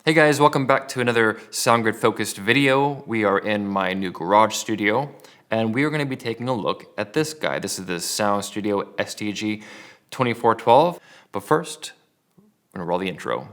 Hey guys, welcome back to another Soundgrid focused video. We are in my new garage studio and we are going to be taking a look at this guy. This is the Sound Studio STG2412. But first, I'm going to roll the intro.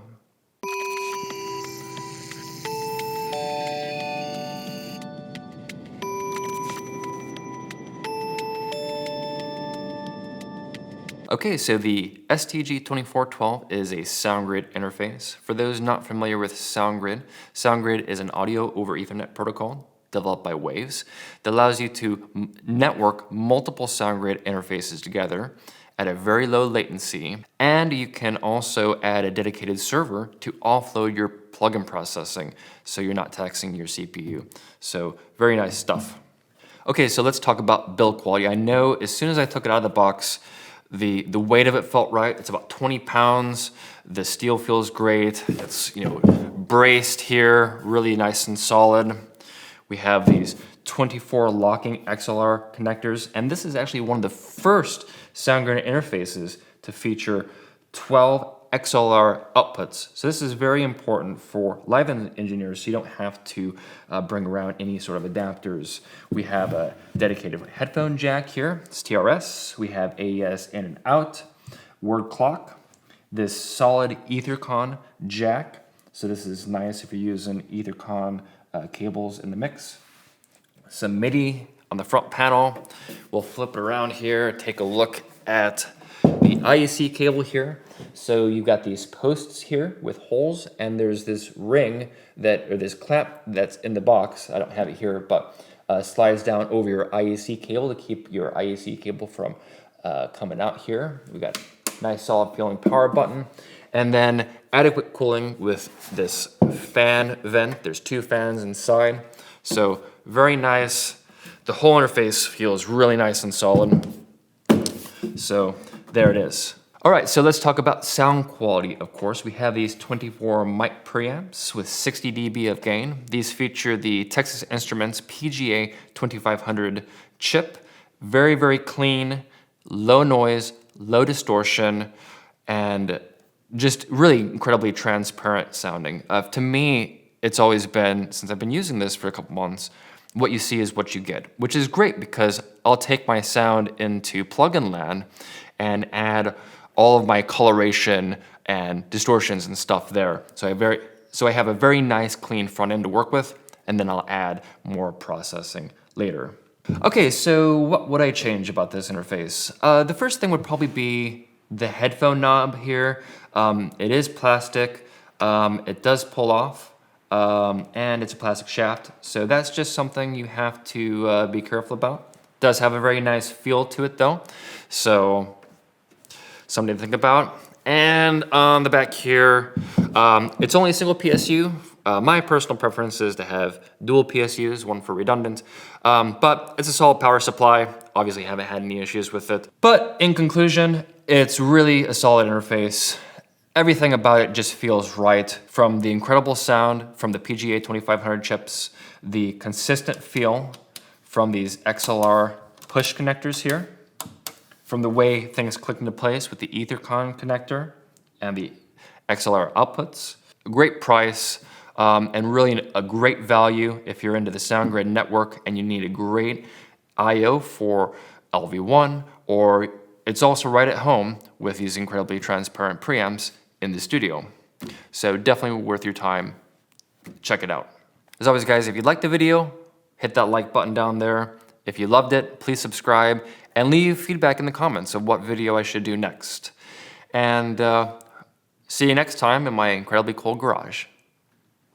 Okay, so the STG2412 is a Soundgrid interface. For those not familiar with Soundgrid, Soundgrid is an audio over Ethernet protocol developed by Waves that allows you to network multiple Soundgrid interfaces together at a very low latency, and you can also add a dedicated server to offload your plugin processing so you're not taxing your CPU. So very nice stuff. Okay, so let's talk about build quality. I know as soon as I took it out of the box, the weight of it felt right. It's about 20 pounds. The steel feels great. It's, braced here, really nice and solid. We have these 24 locking Xlr connectors, and this is actually one of the first Soundgrid interfaces to feature 12 Xlr outputs. So this is very important for live engineers, so you don't have to bring around any sort of adapters. We have a dedicated headphone jack here, it's TRS. We have AES in and out, word clock, this solid EtherCon jack. So this is nice if you're using EtherCon cables in the mix. Some MIDI on the front panel. We'll flip it around here, take a look at the IEC cable here. So you've got these posts here with holes, and there's this ring or this clamp that's in the box. I don't have it here, but slides down over your IEC cable to keep your IEC cable from coming out here. We got nice solid feeling power button, and then adequate cooling with this fan vent. There's two fans inside, so very nice. The whole interface feels really nice and solid. So there it is. All right, so let's talk about sound quality. Of course, we have these 24 mic preamps with 60 dB of gain. These feature the Texas Instruments PGA 2500 chip. Very, very clean, low noise, low distortion, and just really incredibly transparent sounding. To me, it's always been, since I've been using this for a couple months, what you see is what you get, which is great because I'll take my sound into plugin land and add all of my coloration and distortions and stuff there. So I have a very nice clean front end to work with, and then I'll add more processing later. Okay, so what would I change about this interface? The first thing would probably be the headphone knob here. It is plastic, it does pull off, and it's a plastic shaft. So that's just something you have to be careful about. It does have a very nice feel to it though. So something to think about. And on the back here, it's only a single PSU. My personal preference is to have dual PSUs, one for redundant, but it's a solid power supply. Obviously haven't had any issues with it. But in conclusion, it's really a solid interface. Everything about it just feels right, from the incredible sound from the PGA 2500 chips, the consistent feel from these Xlr push connectors here, from the way things click into place with the EtherCon connector and the Xlr outputs. A great price, and really a great value if you're into the Soundgrid network and you need a great I/O for LV1, or it's also right at home with these incredibly transparent preamps in the studio. So definitely worth your time. Check it out. As always, guys, if you liked the video, hit that like button down there. If you loved it, please subscribe and leave feedback in the comments of what video I should do next. And see you next time in my incredibly cold garage.